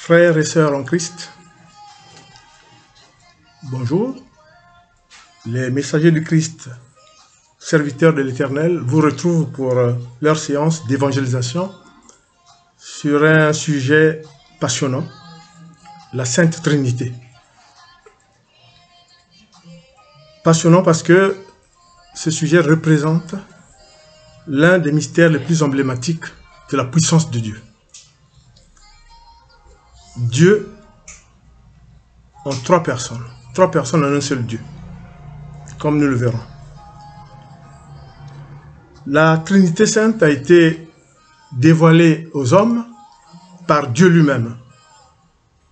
Frères et sœurs en Christ, bonjour. Les messagers du Christ, serviteurs de l'Éternel, vous retrouvent pour leur séance d'évangélisation sur un sujet passionnant, la Sainte Trinité. Passionnant parce que ce sujet représente l'un des mystères les plus emblématiques de la puissance de Dieu. Dieu en trois personnes en un seul Dieu, comme nous le verrons. La Trinité Sainte a été dévoilée aux hommes par Dieu lui-même.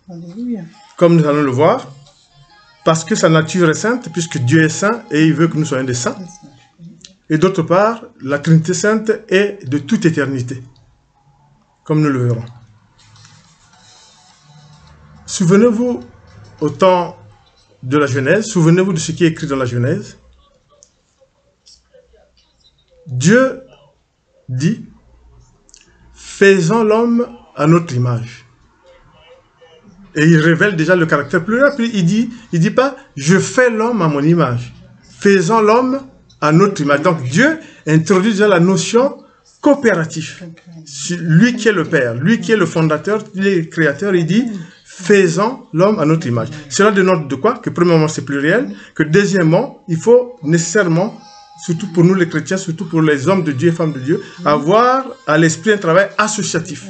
Alléluia. Comme nous allons le voir, parce que sa nature est sainte, puisque Dieu est saint et il veut que nous soyons des saints. Et d'autre part, la Trinité Sainte est de toute éternité, comme nous le verrons. Souvenez-vous au temps de la Genèse, souvenez-vous de ce qui est écrit dans la Genèse. Dieu dit, faisons l'homme à notre image. Et il révèle déjà le caractère pluriel, puis il dit pas, je fais l'homme à mon image. Faisons l'homme à notre image. Donc Dieu introduit déjà la notion coopérative. Lui qui est le Père, lui qui est le fondateur, lui est le créateur, il dit, faisons l'homme à notre image. Cela dénote de quoi? Que premièrement c'est pluriel, que deuxièmement, il faut nécessairement, surtout pour nous les chrétiens, surtout pour les hommes de Dieu et femmes de Dieu, avoir à l'esprit un travail associatif.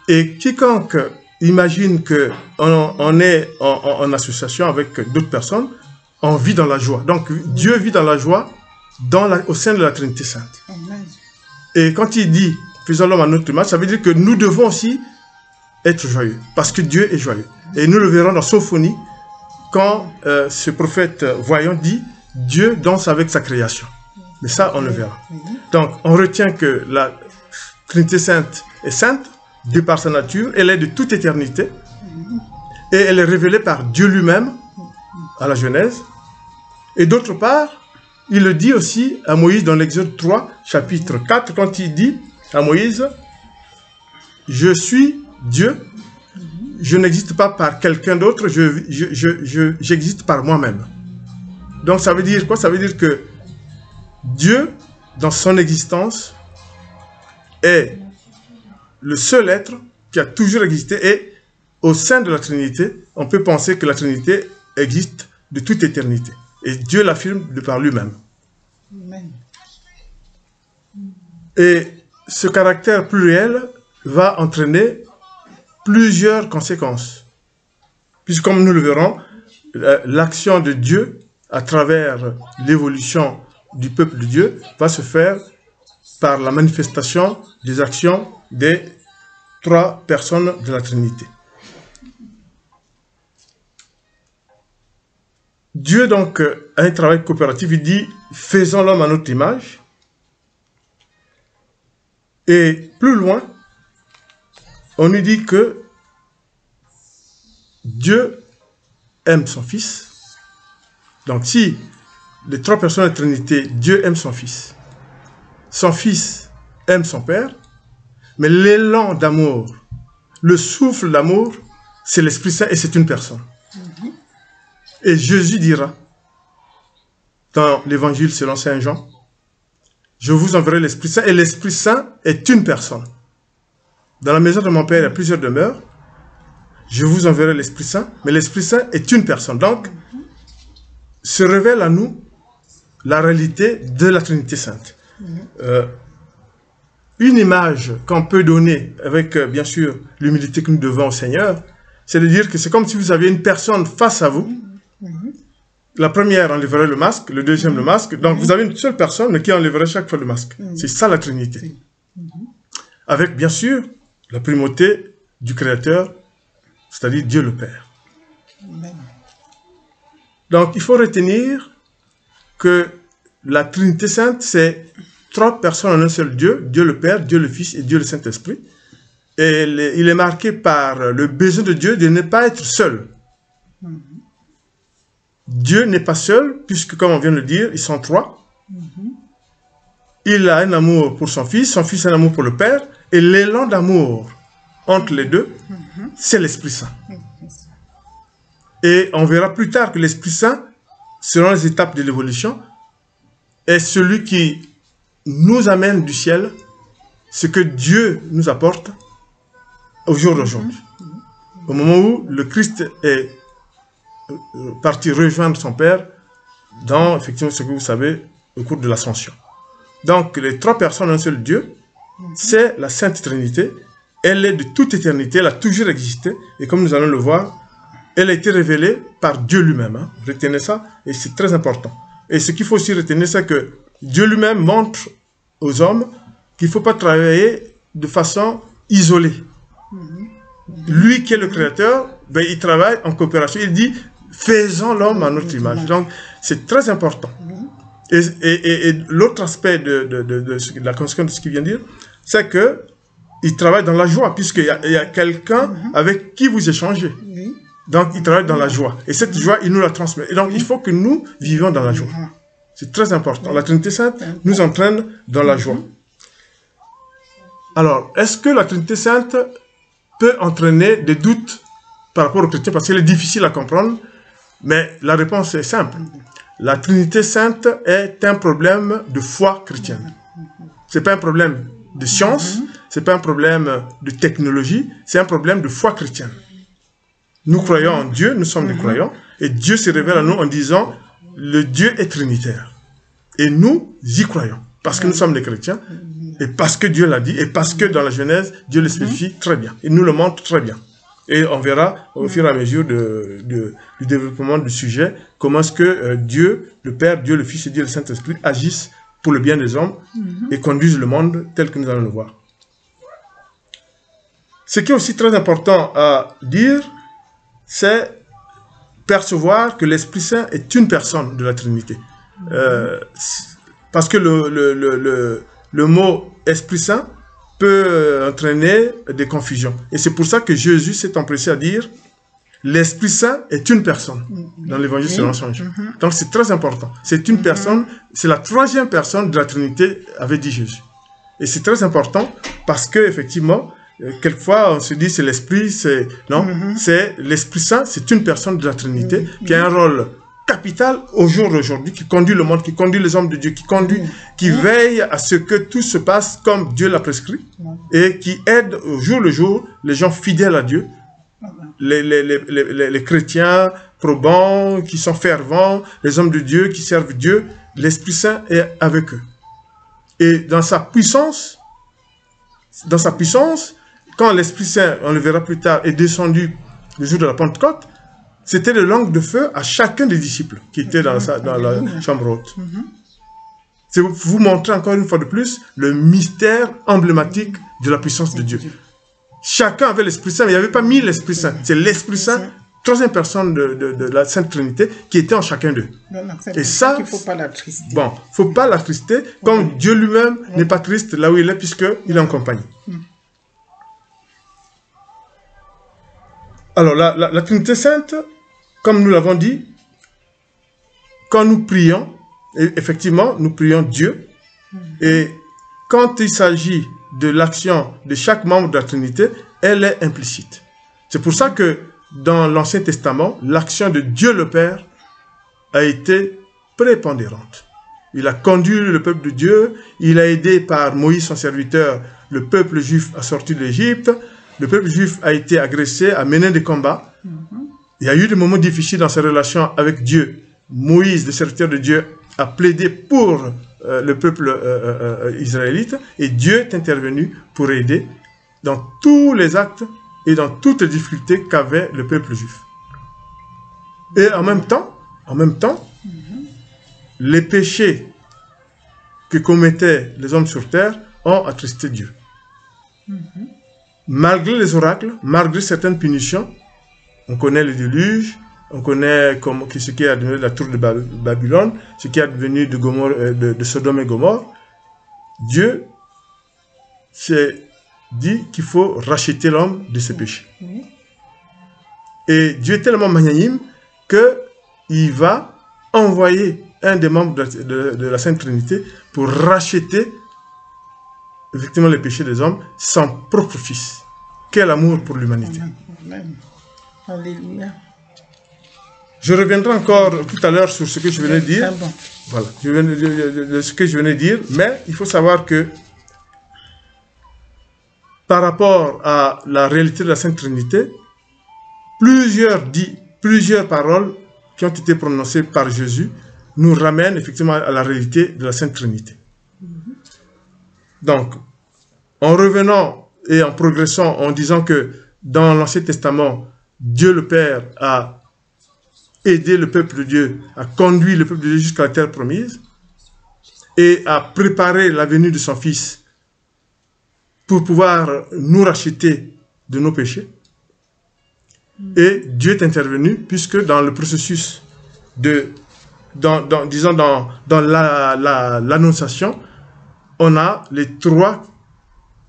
Et quiconque imagine qu'on est en association avec d'autres personnes, on vit dans la joie. Donc Dieu vit dans la joie au sein de la Trinité Sainte. Et quand il dit faisons l'homme à notre image, ça veut dire que nous devons aussi être joyeux, parce que Dieu est joyeux. Et nous le verrons dans Sophonie, quand ce prophète voyant dit Dieu danse avec sa création. Mais ça, on le verra. Donc, on retient que la Trinité Sainte est sainte, de par sa nature, elle est de toute éternité, et elle est révélée par Dieu lui-même, à la Genèse. Et d'autre part, il le dit aussi à Moïse dans l'Exode 3, chapitre 4, quand il dit à Moïse, je suis Dieu, je n'existe pas par quelqu'un d'autre, j'existe par moi-même. Donc ça veut dire quoi? Ça veut dire que Dieu, dans son existence, est le seul être qui a toujours existé, et au sein de la Trinité, on peut penser que la Trinité existe de toute éternité. Et Dieu l'affirme de par lui-même. Et ce caractère pluriel va entraîner plusieurs conséquences. Puisque comme nous le verrons, l'action de Dieu à travers l'évolution du peuple de Dieu va se faire par la manifestation des actions des trois personnes de la Trinité. Dieu donc a un travail coopératif, il dit faisons l'homme à notre image. Et plus loin, on nous dit que Dieu aime son Fils. Donc si les trois personnes de la Trinité, Dieu aime son Fils aime son Père, mais l'élan d'amour, le souffle d'amour, c'est l'Esprit Saint et c'est une personne. Et Jésus dira, dans l'Évangile selon Saint Jean, je vous enverrai l'Esprit Saint, et l'Esprit Saint est une personne. Dans la maison de mon Père, il y a plusieurs demeures. Je vous enverrai l'Esprit Saint, mais l'Esprit Saint est une personne. Donc, se révèle à nous la réalité de la Trinité Sainte. Une image qu'on peut donner avec, bien sûr, l'humilité que nous devons au Seigneur, c'est de dire que c'est comme si vous aviez une personne face à vous. La première enlèverait le masque, le deuxième le masque. Donc, vous avez une seule personne, mais qui enlèverait chaque fois le masque. C'est ça la Trinité. Avec, bien sûr, la primauté du Créateur, c'est-à-dire Dieu le Père. Donc, il faut retenir que la Trinité Sainte, c'est trois personnes en un seul Dieu, Dieu le Père, Dieu le Fils et Dieu le Saint-Esprit. Et il est marqué par le besoin de Dieu de ne pas être seul. Dieu n'est pas seul, puisque, comme on vient de le dire, ils sont trois. Il a un amour pour son Fils a un amour pour le Père, et l'élan d'amour entre les deux, c'est l'Esprit Saint. Et on verra plus tard que l'Esprit Saint, selon les étapes de l'évolution, est celui qui nous amène du ciel ce que Dieu nous apporte au jour d'aujourd'hui. Au moment où le Christ est parti rejoindre son Père dans, effectivement, ce que vous savez, au cours de l'Ascension. Donc, les trois personnes, un seul Dieu, c'est la Sainte Trinité. Elle est de toute éternité, elle a toujours existé. Et comme nous allons le voir, elle a été révélée par Dieu lui-même. Hein. Retenez ça, et c'est très important. Et ce qu'il faut aussi retenir, c'est que Dieu lui-même montre aux hommes qu'il ne faut pas travailler de façon isolée. Lui qui est le Créateur, ben, il travaille en coopération. Il dit, faisons l'homme à notre image. Donc, c'est très important. Et l'autre aspect de la conséquence de ce qu'il vient de dire, c'est qu'il travaille dans la joie, puisqu'il y a quelqu'un avec qui vous échangez. Donc, il travaille dans la joie. Et cette joie, il nous la transmet. Et donc, il faut que nous vivions dans la joie. C'est très important. La Trinité Sainte nous entraîne dans la joie. Alors, est-ce que la Trinité Sainte peut entraîner des doutes par rapport aux chrétiens, parce qu'elle est difficile à comprendre, mais la réponse est simple. La Trinité Sainte est un problème de foi chrétienne. Ce n'est pas un problème de science, ce n'est pas un problème de technologie, c'est un problème de foi chrétienne. Nous croyons en Dieu, nous sommes des croyants, et Dieu se révèle à nous en disant, le Dieu est trinitaire. Et nous y croyons, parce que nous sommes des chrétiens, et parce que Dieu l'a dit, et parce que dans la Genèse, Dieu le spécifie très bien. Il nous le montre très bien. Et on verra au fur et à mesure du développement du sujet, comment est-ce que Dieu, le Père, Dieu le Fils et Dieu le Saint-Esprit agissent pour le bien des hommes et conduisent le monde tel que nous allons le voir. Ce qui est aussi très important à dire, c'est percevoir que l'Esprit Saint est une personne de la Trinité. Parce que le mot Esprit Saint peut entraîner des confusions. Et c'est pour ça que Jésus s'est empressé à dire l'Esprit Saint est une personne dans l'Évangile selon Saint Jean. Donc c'est très important. C'est une personne, c'est la troisième personne de la Trinité, avait dit Jésus. Et c'est très important parce que effectivement, quelquefois on se dit c'est l'Esprit, c'est non, c'est l'Esprit Saint, c'est une personne de la Trinité qui a un rôle capital au jour d'aujourd'hui, qui conduit le monde, qui conduit les hommes de Dieu, qui veille à ce que tout se passe comme Dieu l'a prescrit et qui aide au jour le jour les gens fidèles à Dieu, les chrétiens probants, qui sont fervents, les hommes de Dieu qui servent Dieu. L'Esprit Saint est avec eux. Et dans sa puissance, quand l'Esprit Saint, on le verra plus tard, est descendu le jour de la Pentecôte, c'était le langue de feu à chacun des disciples qui étaient dans la chambre haute. C'est pour vous montrer encore une fois de plus le mystère emblématique de la puissance de Dieu. Chacun avait l'Esprit Saint, mais il n'y avait pas mis l'Esprit Saint. C'est l'Esprit Saint, troisième personne de la Sainte Trinité, qui était en chacun d'eux. Et ça, il ne faut pas l'attrister. Bon, il ne faut pas l'attrister, comme Dieu lui-même n'est pas triste là où il est, puisqu'il est en compagnie. Alors, la Trinité Sainte, comme nous l'avons dit, quand nous prions, effectivement, nous prions Dieu, et quand il s'agit de l'action de chaque membre de la Trinité, elle est implicite. C'est pour ça que dans l'Ancien Testament, l'action de Dieu le Père a été prépondérante. Il a conduit le peuple de Dieu, il a aidé par Moïse, son serviteur, le peuple juif à sortir de l'Égypte. Le peuple juif a été agressé, a mené des combats. Il y a eu des moments difficiles dans ses relations avec Dieu. Moïse, le serviteur de Dieu, a plaidé pour le peuple israélite et Dieu est intervenu pour aider dans tous les actes et dans toutes les difficultés qu'avait le peuple juif. Et en même temps, les péchés que commettaient les hommes sur terre ont attristé Dieu. Malgré les oracles, malgré certaines punitions, on connaît le déluge, on connaît ce qui est advenu de la tour de Babylone, ce qui est advenu de Sodome et Gomorre. Dieu s'est dit qu'il faut racheter l'homme de ses péchés. Et Dieu est tellement magnanime qu'il va envoyer un des membres de la Sainte Trinité pour racheter effectivement les péchés des hommes, son propre fils. Quel amour pour l'humanité. Amen. Alléluia. Je reviendrai encore tout à l'heure sur ce que je venais de dire. Ah bon. Voilà, ce que je venais de dire, mais il faut savoir que par rapport à la réalité de la Sainte Trinité, plusieurs paroles qui ont été prononcées par Jésus nous ramènent effectivement à la réalité de la Sainte Trinité. Donc, en revenant et en progressant, en disant que dans l'Ancien Testament, Dieu le Père a aidé le peuple de Dieu, a conduit le peuple de Dieu jusqu'à la terre promise et a préparé la venue de son Fils pour pouvoir nous racheter de nos péchés. Et Dieu est intervenu puisque dans le processus dans l'annonciation, on a les 3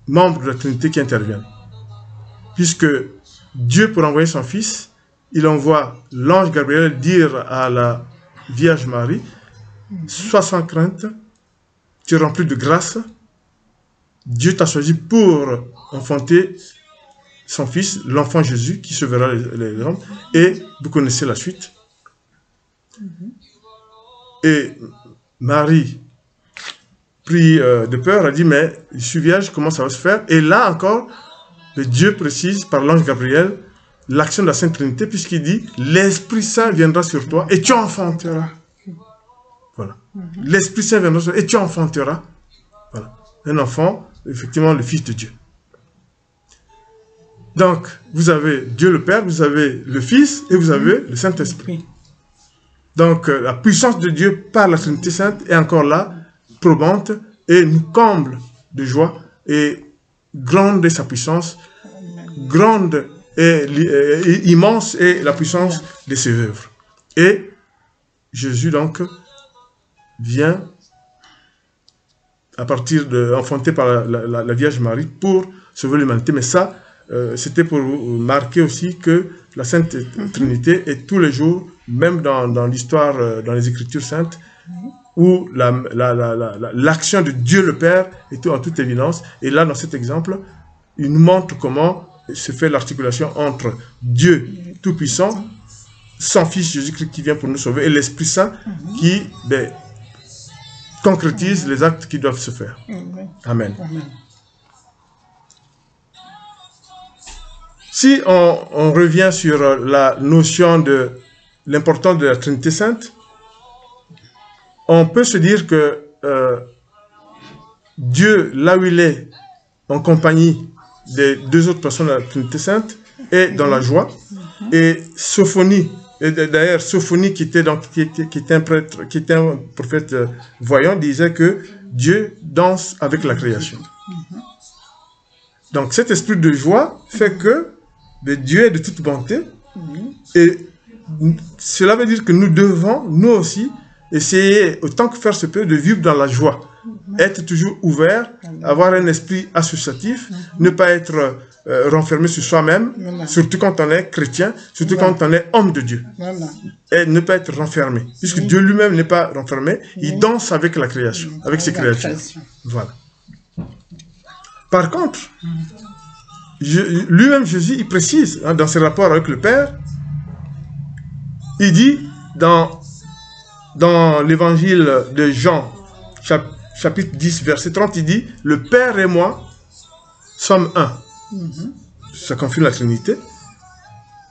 membres de la Trinité qui interviennent. Puisque Dieu, pour envoyer son Fils, il envoie l'ange Gabriel dire à la Vierge Marie, « Sois sans crainte, tu es rempli de grâce, Dieu t'a choisi pour enfanter son Fils, l'enfant Jésus, qui sauvera les hommes, et vous connaissez la suite. » Et Marie, pris de peur, a dit, mais je suis vierge, comment ça va se faire? Et là encore, Dieu précise par l'ange Gabriel l'action de la Sainte Trinité, puisqu'il dit, l'Esprit Saint viendra sur toi et tu enfanteras. Voilà. L'Esprit Saint viendra sur toi et tu enfanteras. Voilà. Un enfant, effectivement, le Fils de Dieu. Donc, vous avez Dieu le Père, vous avez le Fils et vous avez le Saint-Esprit. Donc, la puissance de Dieu par la Trinité Sainte est encore là, probante, et nous comble de joie, et grande est sa puissance, grande et immense est la puissance de ses œuvres. Et Jésus, donc, vient, à partir enfanté par la Vierge Marie, pour sauver l'humanité. Mais ça, c'était pour marquer aussi que la Sainte Trinité est tous les jours, même dans l'histoire, dans les Écritures saintes, où l'action de Dieu le Père est en toute évidence. Et là, dans cet exemple, il nous montre comment se fait l'articulation entre Dieu Tout-Puissant, son Fils Jésus-Christ qui vient pour nous sauver, et l'Esprit Saint qui concrétise les actes qui doivent se faire. Amen. Si on revient sur la notion de l'importance de la Trinité Sainte, on peut se dire que Dieu, là où il est, en compagnie des 2 autres personnes de la Trinité Sainte, est dans la joie. Et Sophonie, et d'ailleurs Sophonie qui était un prêtre, qui était un prophète voyant, disait que Dieu danse avec la création. Donc cet esprit de joie fait que Dieu est de toute bonté, et cela veut dire que nous devons, nous aussi, essayer, autant que faire se peut, de vivre dans la joie. Être toujours ouvert, avoir un esprit associatif, ne pas être renfermé sur soi-même, surtout quand on est chrétien, surtout quand on est homme de Dieu. Et ne pas être renfermé. Puisque Dieu lui-même n'est pas renfermé, il danse avec la création, avec ses créatures. Voilà. Par contre, lui-même Jésus, il précise, dans ses rapports avec le Père, il dit dans l'évangile de Jean, chapitre 10, verset 30, il dit, le Père et moi sommes un. Ça confirme la Trinité.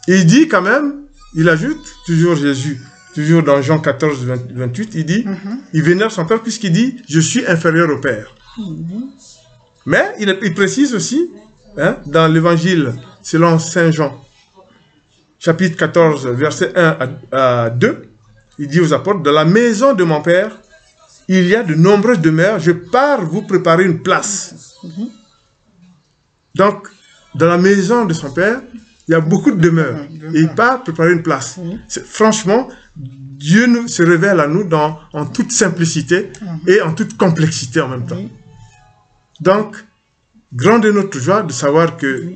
Et il dit quand même, il ajoute, toujours Jésus, toujours dans Jean 14, 28, il dit, il vénère son Père puisqu'il dit, je suis inférieur au Père. Mais il précise aussi, dans l'évangile selon Saint Jean, chapitre 14, verset 1 à 2, il dit aux apôtres, dans la maison de mon Père, il y a de nombreuses demeures, je pars vous préparer une place. Donc, dans la maison de son Père, il y a beaucoup de demeures. Et il part préparer une place. Franchement, Dieu se révèle à nous en toute simplicité et en toute complexité en même temps. Donc, grande est notre joie de savoir que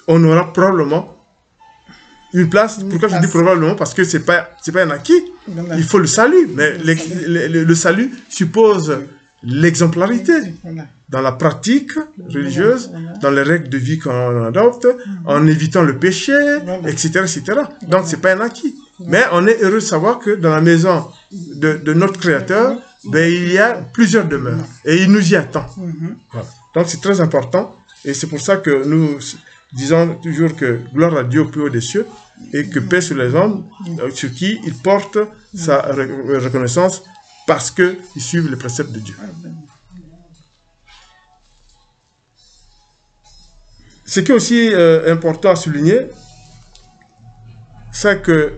on aura probablement une place. Pourquoi je dis probablement? Parce que c'est pas un acquis. Il faut le salut. Mais le salut suppose l'exemplarité Voilà. dans la pratique religieuse, Voilà. dans les règles de vie qu'on adopte, en évitant le péché, Voilà. etc., etc. Donc, c'est pas un acquis. Mais on est heureux de savoir que dans la maison de notre Créateur, ben, il y a plusieurs demeures. Et il nous y attend. Voilà. Donc, c'est très important. Et c'est pour ça que nous disons toujours que gloire à Dieu au plus haut des cieux et que paix sur les hommes, sur qui il porte sa reconnaissance parce qu'ils suivent les préceptes de Dieu. Ce qui est aussi important à souligner, c'est que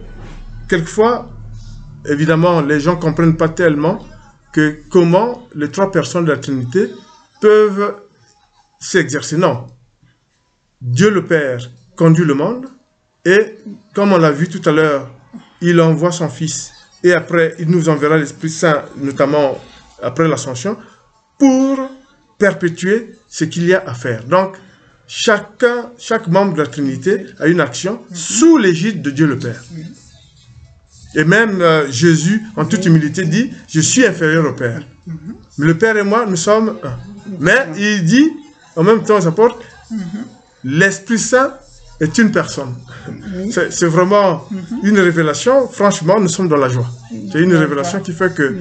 quelquefois, évidemment, les gens ne comprennent pas tellement que comment les trois personnes de la Trinité peuvent s'exercer. Non. Dieu le Père conduit le monde et, comme on l'a vu tout à l'heure, il envoie son Fils et après, il nous enverra l'Esprit Saint, notamment après l'Ascension, pour perpétuer ce qu'il y a à faire. Donc, chaque membre de la Trinité a une action sous l'égide de Dieu le Père. Et même Jésus, en toute humilité, dit « Je suis inférieur au Père. Mais le Père et moi, nous sommes un. » Mais il dit, en même temps, ça porte « L'Esprit Saint est une personne. » C'est vraiment une révélation. Franchement, nous sommes dans la joie. C'est une révélation qui fait que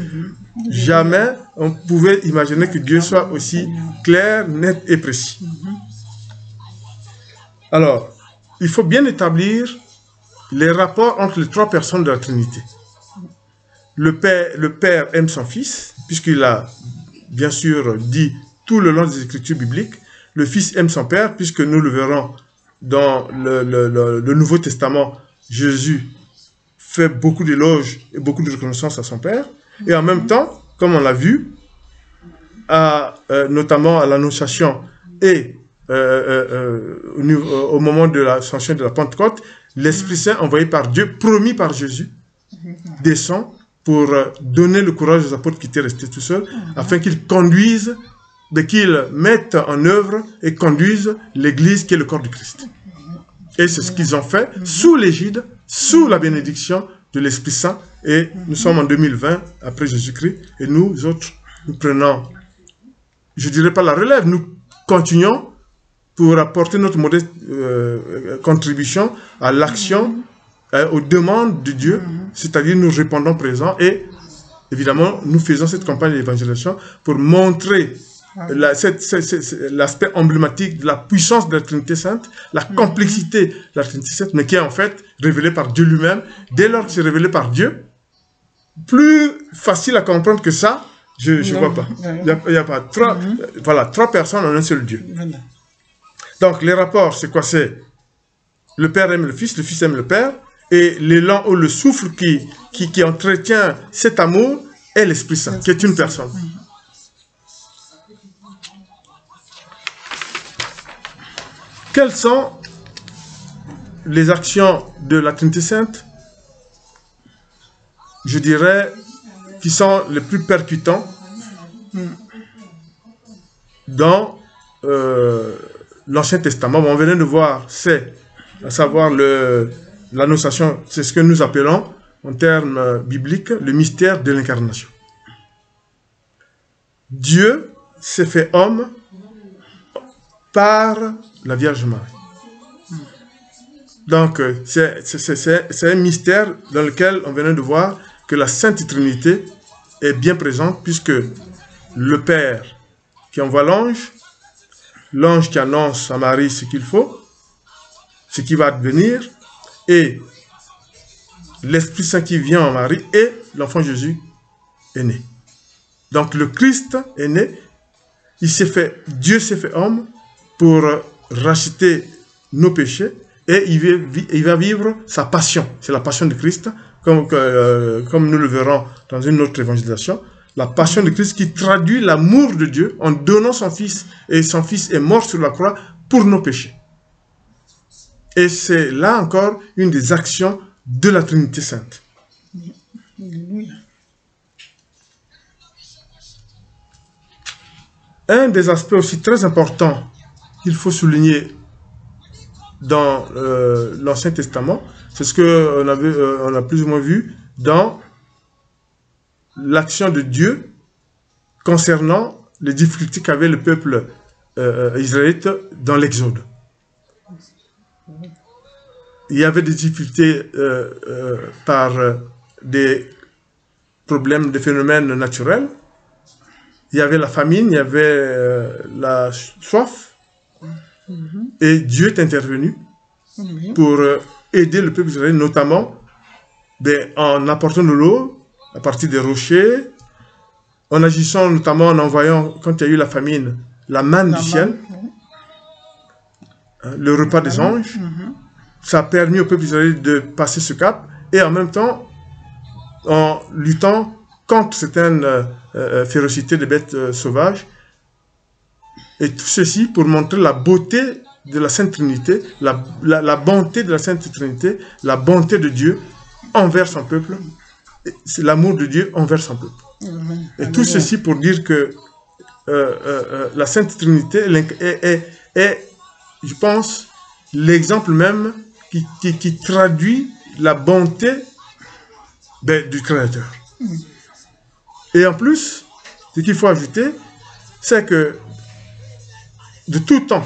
jamais on pouvait imaginer que Dieu soit aussi clair, net et précis. Alors, il faut bien établir les rapports entre les trois personnes de la Trinité. Le Père aime son Fils, puisqu'il a bien sûr dit tout le long des Écritures bibliques. Le Fils aime son Père, puisque nous le verrons dans le Nouveau Testament. Jésus fait beaucoup d'éloges et beaucoup de reconnaissance à son Père. Et en même temps, comme on l'a vu, notamment à l'Annonciation et au moment de l'ascension de la Pentecôte, l'Esprit Saint envoyé par Dieu, promis par Jésus, descend pour donner le courage aux apôtres qui étaient restés tout seuls, afin qu'ils conduisent, qu'ils mettent en œuvre et conduisent l'Église qui est le corps du Christ. Et c'est ce qu'ils ont fait sous l'égide, sous la bénédiction de l'Esprit Saint. Et nous sommes en 2020, après Jésus-Christ, et nous autres, nous prenons, je ne dirais pas la relève, nous continuons pour apporter notre modeste contribution à l'action, aux demandes de Dieu, c'est-à-dire nous répondons présents et évidemment nous faisons cette campagne d'évangélisation pour montrer l'aspect emblématique de la puissance de la Trinité Sainte, la complexité de la Trinité Sainte, mais qui est en fait révélée par Dieu lui-même. Dès lors que c'est révélé par Dieu, plus facile à comprendre que ça, je ne vois pas. Il n'y a pas trois personnes en un seul Dieu. Voilà. Donc, les rapports, c'est quoi? C'est le Père aime le Fils aime le Père, et l'élan ou le souffle qui entretient cet amour est l'Esprit Saint, qui est une personne. Quelles sont les actions de la Trinité Sainte, je dirais, qui sont les plus percutants dans l'Ancien Testament? On venait de voir, c'est à savoir l'annonciation, c'est ce que nous appelons en termes bibliques le mystère de l'incarnation. Dieu s'est fait homme par la Vierge Marie. Donc, c'est un mystère dans lequel on venait de voir que la Sainte Trinité est bien présente, puisque le Père qui envoie l'ange qui annonce à Marie ce qu'il faut, ce qui va advenir, et l'Esprit Saint qui vient en Marie, et l'enfant Jésus est né. Donc le Christ est né, Dieu s'est fait homme pour racheter nos péchés, et il va vivre sa passion. C'est la passion de Christ, comme nous le verrons dans une autre évangélisation. La passion de Christ qui traduit l'amour de Dieu en donnant son Fils, et son Fils est mort sur la croix pour nos péchés. Et c'est là encore une des actions de la Trinité Sainte. Alléluia. Un des aspects aussi très importants qu'il faut souligner dans l'Ancien Testament, c'est ce qu'on a plus ou moins vu dans l'action de Dieu concernant les difficultés qu'avait le peuple israélite dans l'Exode. Il y avait des difficultés par des problèmes, des phénomènes naturels. Il y avait la famine, il y avait la soif. Et Dieu est intervenu pour aider le peuple israélien, notamment en apportant de l'eau à partir des rochers, en agissant notamment en envoyant, quand il y a eu la famine, la manne du ciel, le repas des anges. Ça a permis au peuple israélien de passer ce cap, et en même temps, en luttant contre certaines férocités des bêtes sauvages, et tout ceci pour montrer la beauté de la Sainte Trinité, la bonté de la Sainte Trinité, la bonté de Dieu envers son peuple, c'est l'amour de Dieu envers son peuple. Et tout ceci pour dire que la Sainte Trinité est, je pense, l'exemple même qui traduit la bonté du Créateur. Et en plus, ce qu'il faut ajouter, c'est que de tout temps,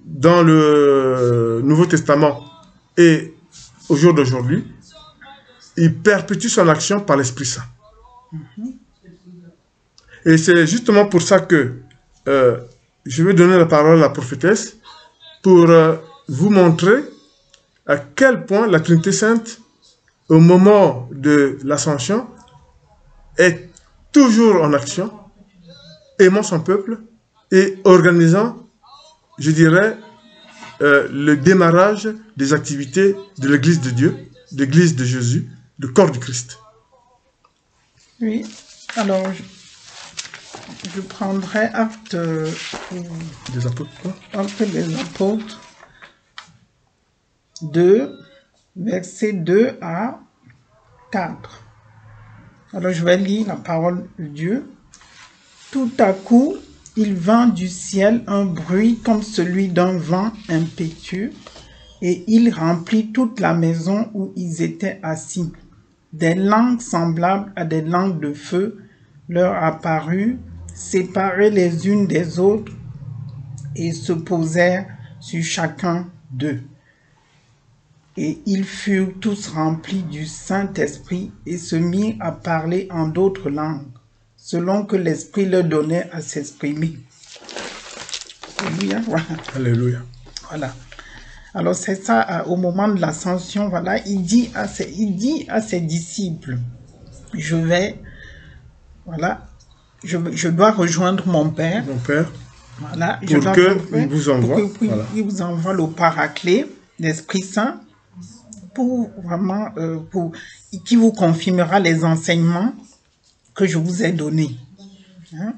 dans le Nouveau Testament et au jour d'aujourd'hui, il perpétue son action par l'Esprit Saint. Et c'est justement pour ça que je vais donner la parole à la prophétesse pour vous montrer à quel point la Trinité Sainte, au moment de l'Ascension, est toujours en action, aimant son peuple et organisant, je dirais, le démarrage des activités de l'Église de Dieu, de l'Église de Jésus, le corps du Christ. Oui, alors je prendrai acte Des apôtres, quoi? Acte des apôtres 2, versets 2 à 4. Alors je vais lire la parole de Dieu. Tout à coup, il vint du ciel un bruit comme celui d'un vent impétueux, et il remplit toute la maison où ils étaient assis. Des langues semblables à des langues de feu leur apparurent, séparées les unes des autres, et se posèrent sur chacun d'eux. Et ils furent tous remplis du Saint-Esprit et se mirent à parler en d'autres langues, selon que l'Esprit leur donnait à s'exprimer. Alléluia, voilà. Alléluia. Voilà. Alors c'est ça, au moment de l'ascension, voilà, il dit à ses disciples, je dois rejoindre mon Père. Mon Père, Voilà, pour qu'il vous envoie. Voilà. Il vous envoie le Paraclet, l'Esprit Saint, pour vraiment, qui vous confirmera les enseignements que je vous ai donnés. Hein?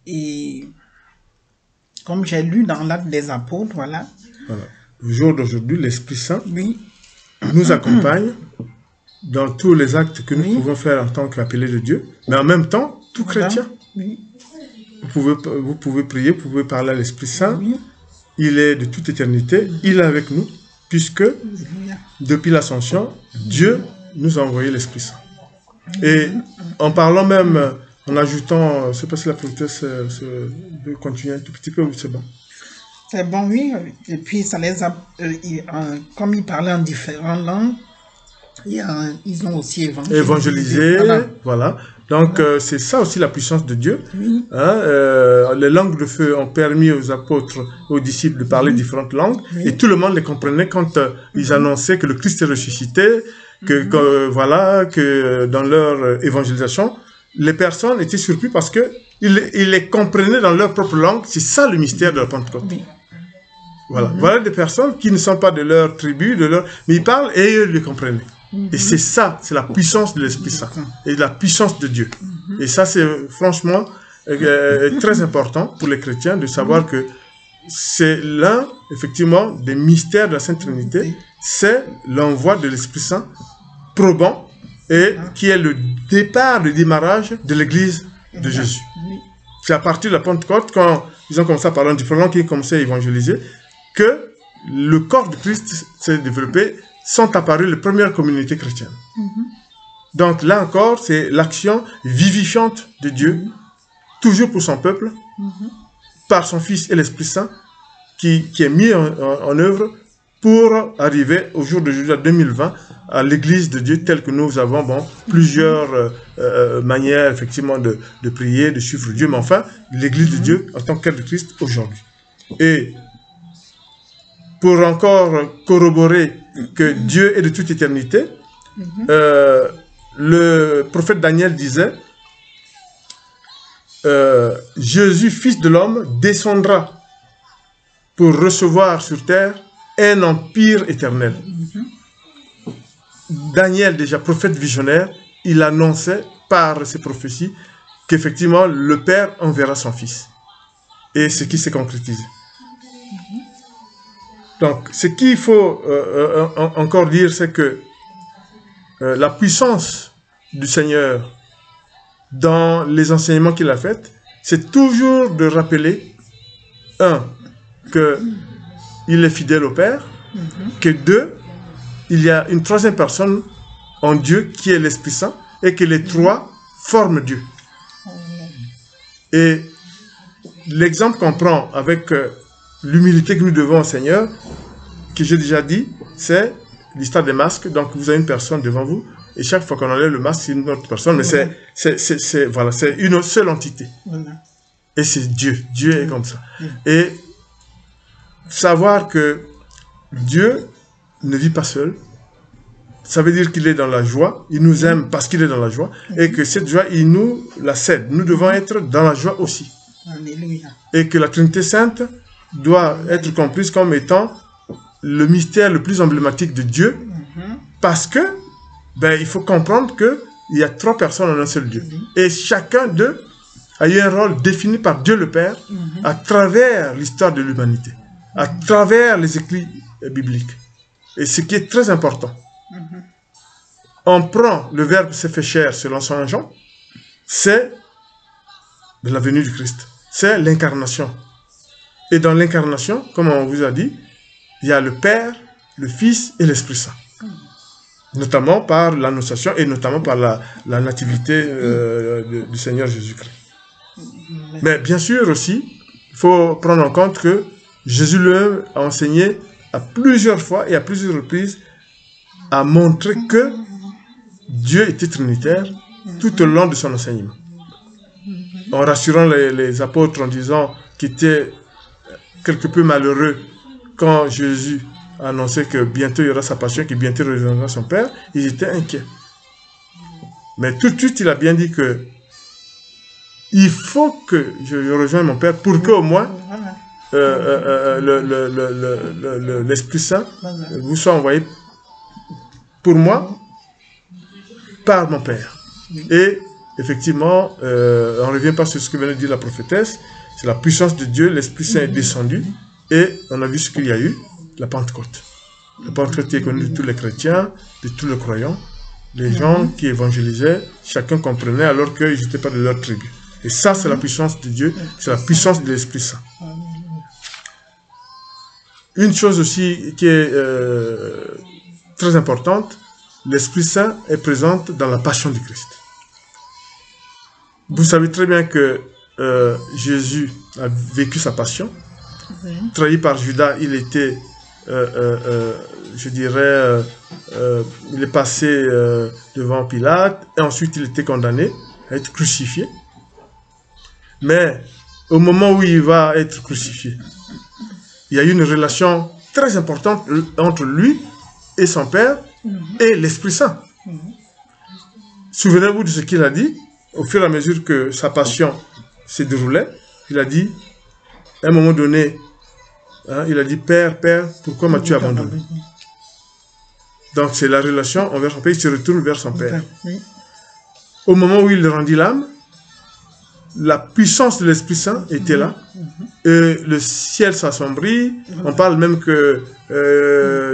Et comme j'ai lu dans l'Acte des Apôtres, voilà. Le jour d'aujourd'hui, l'Esprit Saint Oui. nous accompagne dans tous les actes que nous pouvons faire en tant qu'appelés de Dieu, mais en même temps, tout chrétien. Oui. Vous pouvez prier, vous pouvez parler à l'Esprit Saint. Oui. Il est de toute éternité, il est avec nous, puisque depuis l'Ascension, Dieu nous a envoyé l'Esprit Saint. Et en parlant même, en ajoutant, je ne sais pas si la prophétesse veut continuer un tout petit peu ou c'est bon. C'est bon, oui. Et puis, ça les a, comme ils parlaient en différentes langues, ils ont aussi évangélisé. Voilà. Donc, c'est ça aussi la puissance de Dieu. Oui. Hein, les langues de feu ont permis aux apôtres, aux disciples de parler différentes langues. Et tout le monde les comprenait quand ils annonçaient que le Christ est ressuscité, que dans leur évangélisation, les personnes étaient surprises parce que ils les comprenaient dans leur propre langue. C'est ça le mystère de la Pentecôte. Oui. Voilà. Voilà des personnes qui ne sont pas de leur tribu, mais ils parlent et eux les comprennent. Et c'est ça, c'est la puissance de l'Esprit Saint et la puissance de Dieu. Et ça, c'est franchement très important pour les chrétiens de savoir que c'est l'un, effectivement, des mystères de la Sainte Trinité, c'est l'envoi de l'Esprit Saint probant et qui est le départ, le démarrage de l'Église de Jésus. C'est à partir de la Pentecôte, quand ils ont commencé à parler en différentes langues, qu'ils ont commencé à évangéliser, que le corps de Christ s'est développé, sont apparues les premières communautés chrétiennes. Donc là encore, c'est l'action vivifiante de Dieu, toujours pour son peuple, par son Fils et l'Esprit Saint, qui est mis en œuvre pour arriver au jour d'aujourd'hui, 2020, à l'Église de Dieu telle que nous avons plusieurs manières effectivement de prier, de suivre Dieu, mais enfin, l'Église de Dieu en tant qu'elle de Christ aujourd'hui. Et pour encore corroborer que Dieu est de toute éternité, le prophète Daniel disait Jésus, fils de l'homme, descendra pour recevoir sur terre un empire éternel. Daniel, déjà prophète visionnaire, il annonçait par ses prophéties qu'effectivement le Père enverra son Fils. Et ce qui s'est concrétisé. Donc, ce qu'il faut encore dire, c'est que la puissance du Seigneur dans les enseignements qu'il a faits, c'est toujours de rappeler, un, qu'il est fidèle au Père, que deux, il y a une troisième personne en Dieu qui est l'Esprit Saint, et que les trois forment Dieu. Et l'exemple qu'on prend avec l'humilité que nous devons au Seigneur, que j'ai déjà dit, c'est l'histoire des masques. Donc vous avez une personne devant vous, et chaque fois qu'on enlève le masque, c'est une autre personne, mais c'est une seule entité. Et c'est Dieu. Dieu est comme ça. Et savoir que Dieu ne vit pas seul, ça veut dire qu'il est dans la joie, il nous aime parce qu'il est dans la joie, et que cette joie, il nous la cède. Nous devons être dans la joie aussi. Alléluia. Et que la Trinité Sainte doit être comprise comme étant le mystère le plus emblématique de Dieu, parce que il faut comprendre qu'il y a trois personnes en un seul Dieu. Et chacun d'eux a eu un rôle défini par Dieu le Père à travers l'histoire de l'humanité, à travers les écrits bibliques. Et ce qui est très important, on prend le Verbe s'est fait chair selon Saint Jean, c'est la venue du Christ, c'est l'incarnation. Et dans l'incarnation, comme on vous a dit, il y a le Père, le Fils et l'Esprit Saint. Notamment par l'annonciation et notamment par la nativité du Seigneur Jésus-Christ. Mais bien sûr aussi, il faut prendre en compte que Jésus lui-même a enseigné à plusieurs fois et à plusieurs reprises à montrer que Dieu était trinitaire tout au long de son enseignement. En rassurant les apôtres en disant qu'ils étaient quelque peu malheureux quand Jésus a annoncé que bientôt il y aura sa passion, que bientôt il reviendra son Père, ils étaient inquiets. Mais tout de suite, il a bien dit que il faut que je rejoigne mon Père pour qu'au moins l'Esprit Saint vous soit envoyé pour moi par mon Père. Et effectivement, on ne revient pas sur ce que venait de dire la prophétesse, c'est la puissance de Dieu, l'Esprit Saint est descendu, et on a vu ce qu'il y a eu, la Pentecôte. La Pentecôte est connue de tous les chrétiens, de tous les croyants, les gens qui évangélisaient, chacun comprenait alors qu'ils n'étaient pas de leur tribu. Et ça, c'est la puissance de Dieu, c'est la puissance de l'Esprit Saint. Une chose aussi qui est très importante, l'Esprit Saint est présent dans la passion du Christ. Vous savez très bien que Jésus a vécu sa passion. Trahi par Judas, il était, je dirais, il est passé devant Pilate, et ensuite il était condamné à être crucifié. Mais au moment où il va être crucifié, il y a eu une relation très importante entre lui et son Père et l'Esprit Saint. Souvenez-vous de ce qu'il a dit, au fur et à mesure que sa passion se déroulait, il a dit, à un moment donné, il a dit, Père, Père, pourquoi m'as-tu abandonné? Donc c'est la relation envers son Père, il se retourne vers son Père. Au moment où il rendit l'âme, la puissance de l'Esprit Saint était là, et le ciel s'assombrit, on parle même que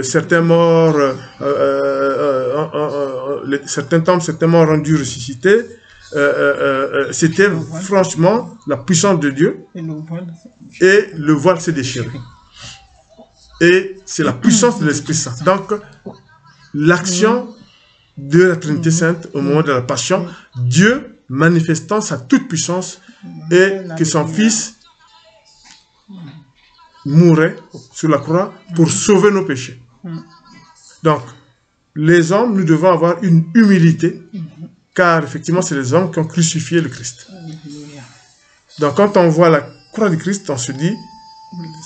certains morts, certains temples, certains morts rendus ressuscités, c'était franchement la puissance de Dieu, et le voile s'est déchiré. Et c'est la puissance de l'Esprit Saint. Donc, l'action de la Trinité Sainte au moment de la Passion, Dieu manifestant sa toute-puissance et que son Fils mourait sur la croix pour sauver nos péchés. Donc, les hommes, nous devons avoir une humilité, car effectivement, c'est les hommes qui ont crucifié le Christ. Donc, quand on voit la croix du Christ, on se dit,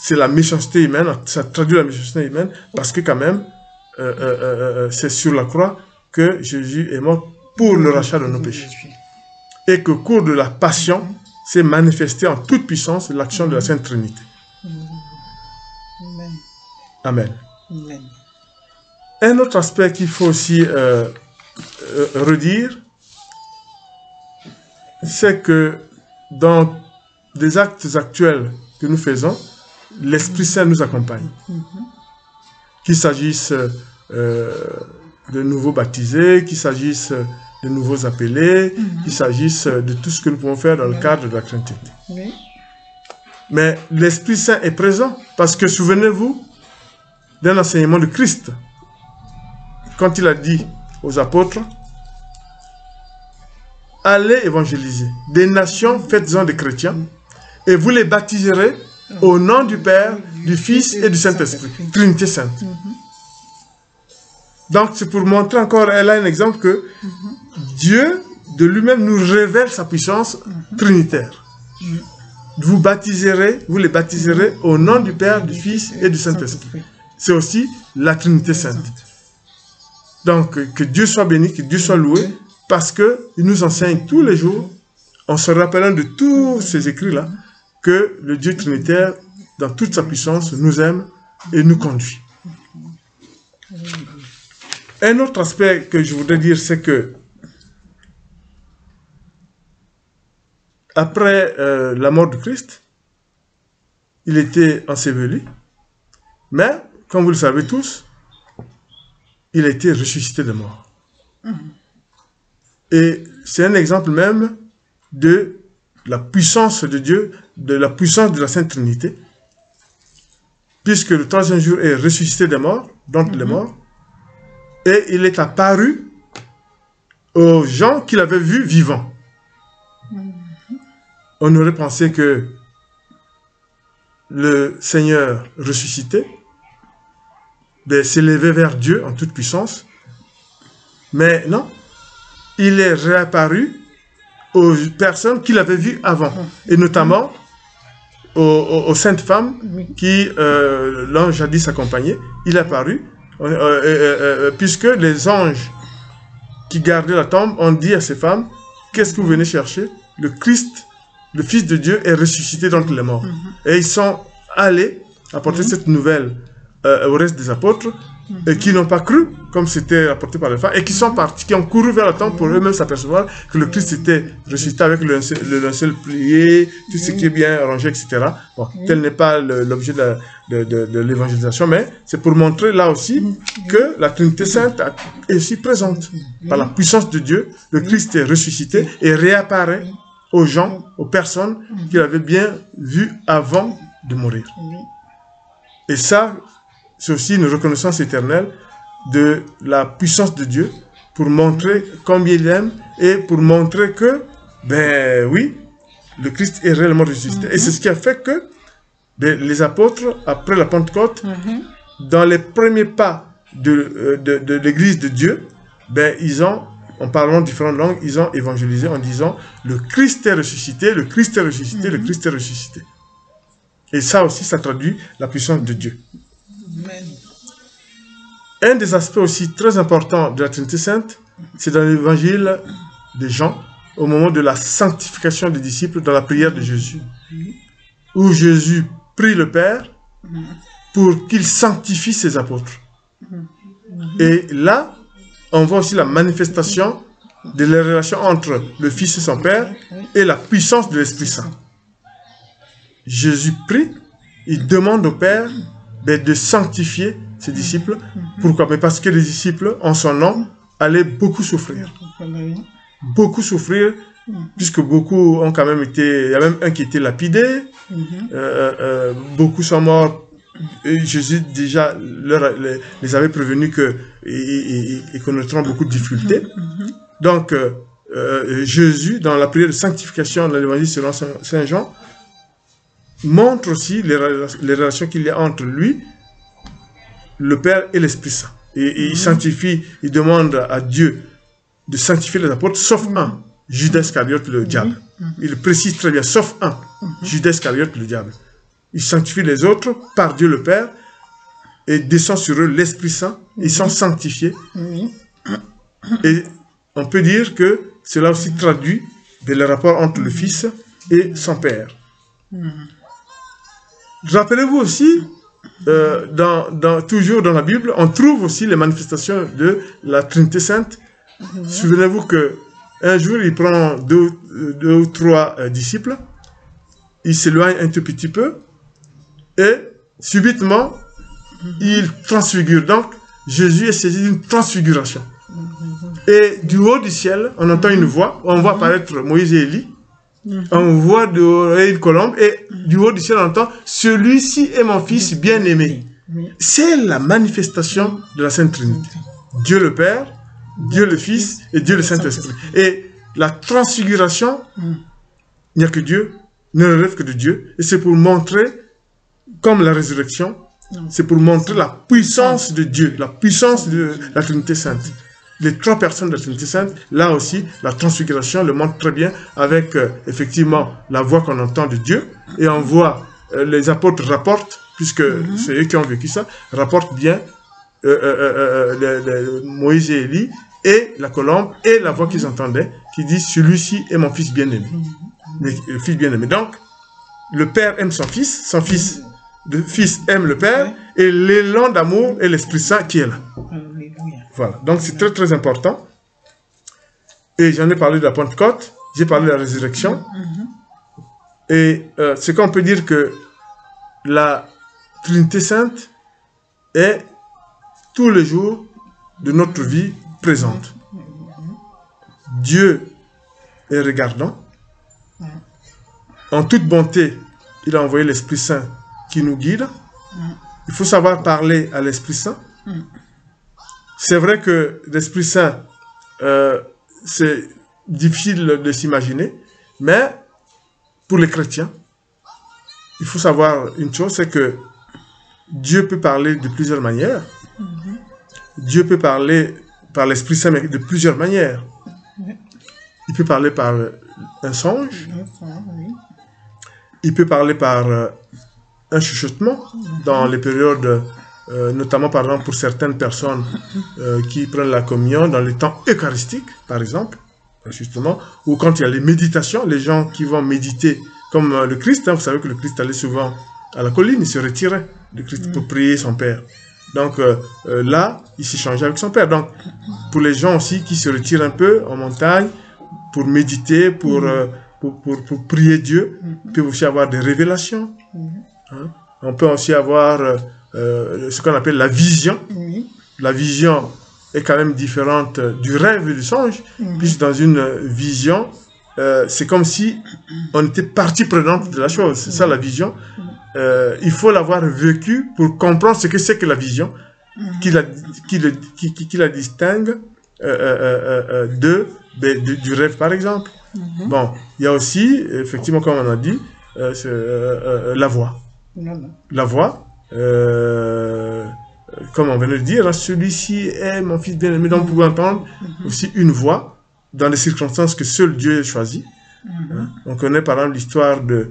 c'est la méchanceté humaine, ça traduit la méchanceté humaine, parce que quand même, c'est sur la croix que Jésus est mort pour le rachat de nos péchés. Et qu'au cours de la Passion, s'est manifesté en toute puissance l'action de la Sainte Trinité. Amen. Amen. Un autre aspect qu'il faut aussi redire, c'est que dans les actes actuels que nous faisons, l'Esprit Saint nous accompagne. Qu'il s'agisse de nouveaux baptisés, qu'il s'agisse de nouveaux appelés, qu'il s'agisse de tout ce que nous pouvons faire dans le cadre de la Trinité. Mais l'Esprit Saint est présent parce que souvenez-vous d'un enseignement de Christ. Quand il a dit aux apôtres, allez évangéliser des nations, faites-en des chrétiens, et vous les baptiserez au nom du Père, du Fils et du Saint-Esprit. Trinité Sainte. Donc c'est pour montrer encore, elle a un exemple que Dieu de lui-même nous révèle sa puissance trinitaire. Vous les baptiserez au nom du Père, du Fils et du Saint-Esprit. C'est aussi la Trinité Sainte. Donc, que Dieu soit béni, que Dieu soit loué, parce qu'il nous enseigne tous les jours, en se rappelant de tous ces écrits-là, que le Dieu trinitaire, dans toute sa puissance, nous aime et nous conduit. Un autre aspect que je voudrais dire, c'est que après la mort de Christ, il était enseveli, mais, comme vous le savez tous, il a été ressuscité de mort. Et c'est un exemple même de la puissance de Dieu, de la puissance de la Sainte Trinité, puisque le troisième jour est ressuscité des morts, d'entre les morts, et il est apparu aux gens qu'il avait vus vivants. On aurait pensé que le Seigneur ressuscité s'élevait vers Dieu en toute puissance, mais non, il est réapparu aux personnes qu'il avait vues avant, et notamment aux saintes femmes qui l'ont jadis accompagné. Il est apparu, puisque les anges qui gardaient la tombe ont dit à ces femmes, qu'est-ce que vous venez chercher? Le Christ, le Fils de Dieu, est ressuscité d'entre les morts. Et ils sont allés apporter cette nouvelle au reste des apôtres, et qui n'ont pas cru, comme c'était rapporté par les femmes, et qui sont partis, qui ont couru vers la tombe pour eux-mêmes s'apercevoir que le Christ était ressuscité avec le linceul plié, tout ce qui est bien rangé, etc. Bon, tel n'est pas l'objet de l'évangélisation, mais c'est pour montrer là aussi que la Trinité Sainte est aussi présente. Par la puissance de Dieu, le Christ est ressuscité et réapparaît aux gens, aux personnes qu'il avait bien vues avant de mourir. Et ça, c'est aussi une reconnaissance éternelle de la puissance de Dieu pour montrer combien il aime et pour montrer que, ben oui, le Christ est réellement ressuscité. Et c'est ce qui a fait que les apôtres, après la Pentecôte, dans les premiers pas de l'Église de Dieu, ben ils ont, en parlant différentes langues, ils ont évangélisé en disant « Le Christ est ressuscité, le Christ est ressuscité, le Christ est ressuscité ». Et ça aussi, ça traduit la puissance de Dieu. Un des aspects aussi très importants de la Trinité Sainte, c'est dans l'évangile de Jean, au moment de la sanctification des disciples dans la prière de Jésus, où Jésus prie le Père pour qu'il sanctifie ses apôtres. Et là, on voit aussi la manifestation de la relation entre le Fils et son Père et la puissance de l'Esprit Saint. Jésus prie, il demande au Père de sanctifier ses disciples. Pourquoi? Mais parce que les disciples, en son nom, allaient beaucoup souffrir. Beaucoup souffrir, puisque beaucoup ont quand même été... Il y a même un qui était lapidé. Beaucoup sont morts Jésus déjà les avait prévenus qu'ils connaîtront beaucoup de difficultés. Donc, Jésus, dans la prière de sanctification dans l'évangile selon Saint Jean, montre aussi les relations qu'il y a entre lui, le Père et l'Esprit Saint. Et il sanctifie, il demande à Dieu de sanctifier les apôtres, sauf un, Judas Iscariote, le diable. Il précise très bien, sauf un, Judas Iscariote, le diable. Il sanctifie les autres par Dieu le Père et descend sur eux l'Esprit Saint. Ils sont sanctifiés. Et on peut dire que cela aussi traduit le rapport entre le Fils et son Père. Rappelez-vous aussi, toujours dans la Bible, on trouve aussi les manifestations de la Trinité Sainte. Souvenez-vous qu'un jour, il prend deux ou trois disciples, il s'éloigne un tout petit peu, et subitement, il transfigure. Donc, Jésus est saisi d'une transfiguration. Et du haut du ciel, on entend une voix, on voit apparaître Moïse et Élie, on voit une colombe, et du haut du ciel, on entend « Celui-ci est mon Fils bien-aimé ». C'est la manifestation de la Sainte Trinité. Dieu le Père, Dieu le Fils et Dieu le Saint-Esprit. Et la transfiguration, il n'y a que Dieu, ne relève que de Dieu. Et c'est pour montrer, comme la résurrection, c'est pour montrer la puissance de Dieu, la puissance de la Trinité Sainte. Les trois personnes de la Trinité Sainte, là aussi, la transfiguration le montre très bien avec, effectivement, la voix qu'on entend de Dieu. Et on voit, les apôtres rapportent, puisque c'est eux qui ont vécu ça, rapportent bien Moïse et Élie, et la colombe, et la voix qu'ils entendaient, qui dit « Celui-ci est mon Fils bien-aimé ». Le Fils bien-aimé. Donc, le Père aime son Fils le Fils aime le Père, et l'élan d'amour et l'Esprit Saint qui est là. Voilà. Donc, c'est très, très important. Et j'en ai parlé de la Pentecôte, j'ai parlé de la résurrection. Et c'est qu'on peut dire que la Trinité Sainte est tous les jours de notre vie présente. Dieu est regardant. En toute bonté, il a envoyé l'Esprit Saint qui nous guide. Il faut savoir parler à l'Esprit Saint. C'est vrai que l'Esprit Saint, c'est difficile de s'imaginer, mais pour les chrétiens, il faut savoir une chose, c'est que Dieu peut parler de plusieurs manières. Dieu peut parler par l'Esprit Saint, mais de plusieurs manières. Il peut parler par un songe. Il peut parler par un chuchotement dans les périodes, notamment par exemple pour certaines personnes qui prennent la communion dans les temps eucharistiques, par exemple, justement, ou quand il y a les méditations, les gens qui vont méditer, comme le Christ, vous savez que le Christ allait souvent à la colline, il se retirait, le Christ, pour prier son Père. Donc là, il s'échangeait avec son Père. Donc, pour les gens aussi qui se retirent un peu en montagne, pour méditer, pour prier Dieu, ils peuvent aussi avoir des révélations. Hein? On peut aussi avoir ce qu'on appelle la vision. La vision est quand même différente du rêve et du songe, puisque dans une vision, c'est comme si on était partie prenante de la chose. C'est ça la vision. Il faut l'avoir vécu pour comprendre ce que c'est que la vision, qui la distingue du rêve, par exemple. Bon, il y a aussi, effectivement, comme on a dit, la voix. La voix, comme on vient de le dire, celui-ci est mon Fils bien-aimé. Donc, vous pouvez entendre aussi une voix dans des circonstances que seul Dieu choisit. On connaît par exemple l'histoire de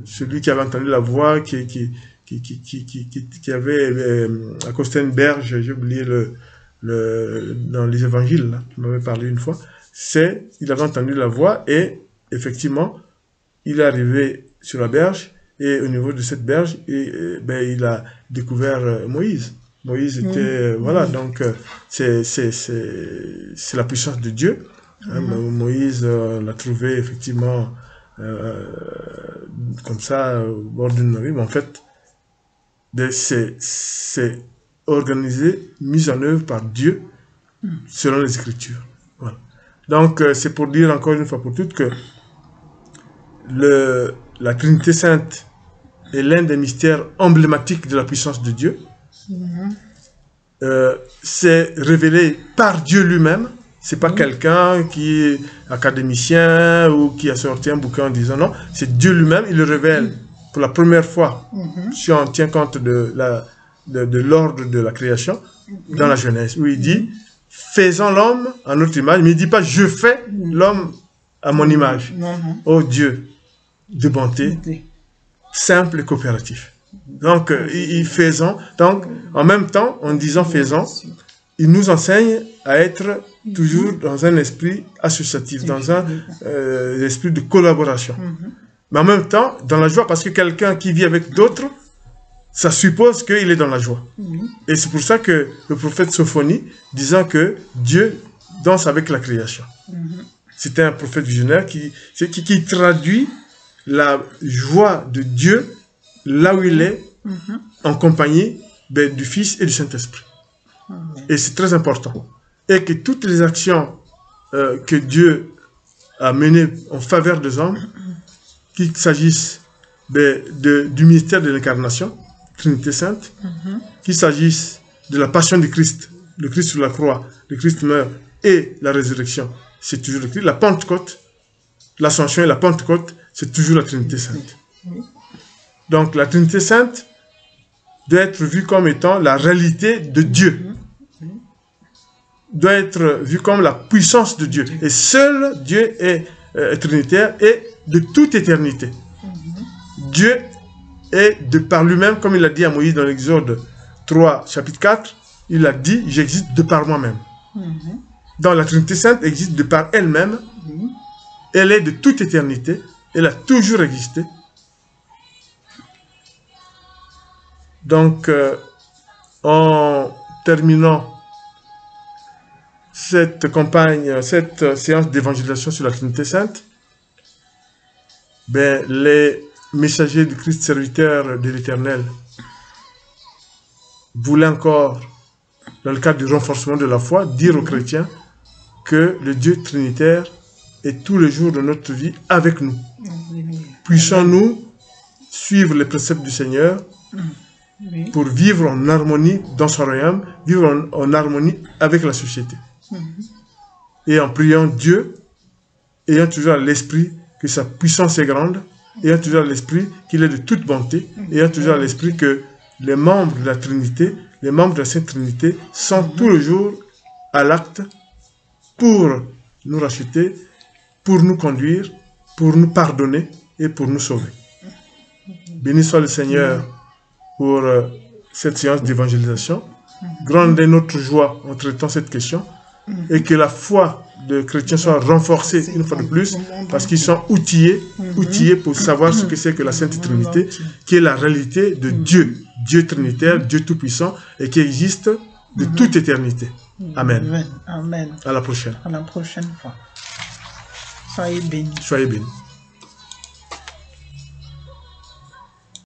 celui qui avait entendu la voix qui avait accosté une berge, j'ai oublié dans les évangiles, là, qui m'avait parlé une fois. Il avait entendu la voix et effectivement, il est arrivé sur la berge et au niveau de cette berge, il a découvert Moïse. Moïse était, voilà, donc c'est la puissance de Dieu. Hein, Moïse l'a trouvé effectivement comme ça au bord d'une rive. En fait, c'est organisé, mis en œuvre par Dieu selon les Écritures. Voilà. Donc c'est pour dire encore une fois pour toutes que la Trinité Sainte est l'un des mystères emblématiques de la puissance de Dieu. C'est révélé par Dieu lui-même. C'est pas quelqu'un qui est académicien ou qui a sorti un bouquin en disant non. C'est Dieu lui-même. Il le révèle pour la première fois, si on tient compte de l'ordre de la création, dans la Genèse, où il dit faisons l'homme à notre image, mais il ne dit pas je fais l'homme à mon image. Oh Dieu de bonté, simple et coopératif. Donc, faisons. Donc, en même temps, en disant faisons, il nous enseigne à être toujours dans un esprit associatif, dans un esprit de collaboration. Mais en même temps, dans la joie, parce que quelqu'un qui vit avec d'autres, ça suppose qu'il est dans la joie. Et c'est pour ça que le prophète Sophonie, disant que Dieu danse avec la création. C'était un prophète visionnaire qui traduit la joie de Dieu là où il est, en compagnie du Fils et du Saint-Esprit. Et c'est très important. Et que toutes les actions que Dieu a menées en faveur des hommes, qu'il s'agisse du mystère de l'incarnation, Trinité Sainte, qu'il s'agisse de la passion du Christ, le Christ sur la croix, le Christ meurt, et la résurrection, c'est toujours le Christ. La Pentecôte, l'Ascension et la Pentecôte, c'est toujours la Trinité Sainte. Donc la Trinité Sainte doit être vue comme étant la réalité de Dieu. Doit être vue comme la puissance de Dieu. Et seul Dieu est trinitaire et de toute éternité. Dieu est de par lui-même, comme il a dit à Moïse dans l'Exode 3, chapitre 4, il a dit, j'existe de par moi-même. Donc la Trinité Sainte existe de par elle-même. Elle est de toute éternité. Elle a toujours existé. Donc, en terminant cette campagne, cette séance d'évangélisation sur la Trinité Sainte, les messagers du Christ serviteur de l'Éternel voulaient encore, dans le cadre du renforcement de la foi, dire aux chrétiens que le Dieu trinitaire est tous les jours de notre vie avec nous. Puissons-nous suivre les préceptes du Seigneur pour vivre en harmonie dans son royaume, vivre en harmonie avec la société. Et en priant Dieu, ayant toujours à l'esprit que sa puissance est grande, ayant toujours à l'esprit qu'il est de toute bonté, ayant toujours à l'esprit que les membres de la Trinité, les membres de la Sainte Trinité sont tous les jours à l'acte pour nous racheter, pour nous conduire, pour nous pardonner et pour nous sauver. Béni soit le Seigneur pour cette séance d'évangélisation. Grande est notre joie en traitant cette question et que la foi des chrétiens soit renforcée une fois de plus parce qu'ils sont outillés pour savoir ce que c'est que la Sainte Trinité, qui est la réalité de Dieu, Dieu trinitaire, Dieu tout-puissant et qui existe de toute éternité. Amen. Amen. À la prochaine. À la prochaine fois. Soyez bénis. Soyez bénis.